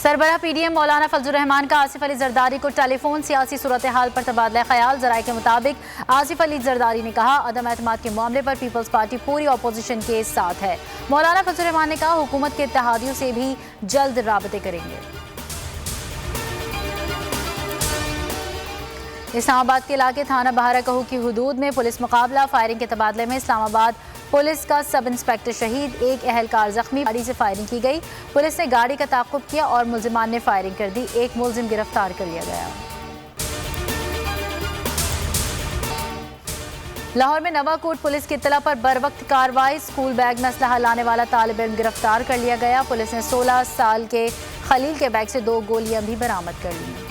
सरबराह PDM मौलाना फजलुर रहमान का आसिफ अली जरदारी को telephone. सियासी सूरत हाल पर तबादला ख्याल। जराये के मुताबिक आसिफ अली जरदारी ने कहा, अदम एतमाद के मामले पर पीपल्स पार्टी पूरी अपोजिशन के साथ है। मौलाना फजलुर रहमान ने कहा, हुकूमत के इत्तेहादियों से भी जल्द राबते करेंगे। इस्लामाबाद के इलाके थाना बहारा कहू की हुदूद में पुलिस मुकाबला। फायरिंग के तबादले में इस्लामाबाद पुलिस का सब इंस्पेक्टर शहीद, एक अहलकार जख्मी। गाड़ी से फायरिंग की गई। पुलिस ने गाड़ी का ताक़ुब किया और मुल्जिमान ने फायरिंग कर दी। एक मुल्जिम गिरफ्तार कर लिया गया। लाहौर में नवाकोट पुलिस की इत्तला पर बर वक्त कार्रवाई। स्कूल बैग में असलहा लाने वाला तालिब इल्म गिरफ्तार कर लिया गया। पुलिस ने 16 साल के खलील के बैग से 2 गोलियां भी बरामद कर ली।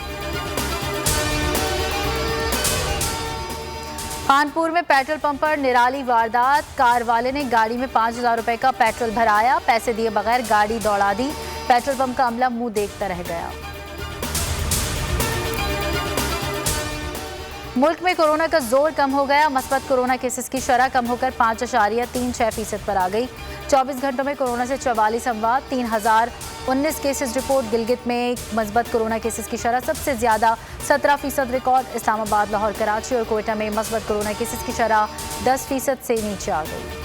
कानपुर में पेट्रोल पंप पर निराली वारदात। कार वाले ने गाड़ी में 5000 रुपए का पेट्रोल भराया, पैसे दिए बगैर गाड़ी दौड़ा दी। पेट्रोल पंप का अमला मुंह देखता रह गया। मुल्क में कोरोना का जोर कम हो गया। मस्बत कोरोना केसेस की शरह कम होकर 5.36% पर आ गई। 24 घंटों में कोरोना से 44 अमवात, 3019 केसेस रिपोर्ट। गिलगित में मस्बत कोरोना केसेस की शरह सबसे ज्यादा 17% रिकॉर्ड। इस्लामाबाद, लाहौर, कराची और कोयटा में मस्बत कोरोना केसेस की शरह 10% से नीचे आ गई।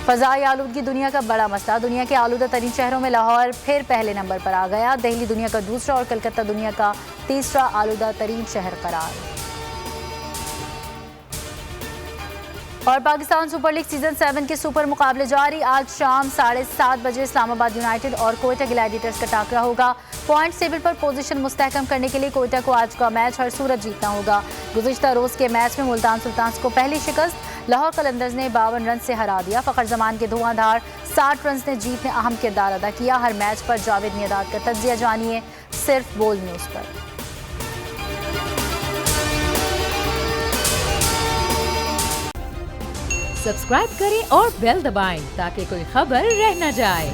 फ़ज़ाई आलूदगी दुनिया का बड़ा मसला। दुनिया के आलूदा तरीन शहरों में लाहौर फिर पहले नंबर पर आ गया। दिल्ली दुनिया का दूसरा और कलकत्ता दुनिया का तीसरा आलूदा तरीन शहर करार। और पाकिस्तान सुपर लीग सीजन 7 के सुपर मुकाबले जारी। आज शाम 7:30 बजे इस्लामाबाद यूनाइटेड और कोयटा ग्लैडिएटर्स का टाकरा होगा। पॉइंट टेबल पर पोजीशन मुस्तहकम करने के लिए कोयटा को आज का मैच हर सूरत जीतना होगा। गुज़िश्ता रोज के मैच में मुल्तान सुल्तान्स को पहली शिकस्त। लाहौर कलंदर्स ने 52 रन से हरा दिया। फ़खर जमान के धुआंधार 60 रन ने जीत में अहम किरदार अदा किया। हर मैच पर जावेद मियादाद का तज्जिया जानिए सिर्फ बोल न्यूज़ पर। सब्सक्राइब करें और बेल दबाएं ताकि कोई खबर रह न जाए।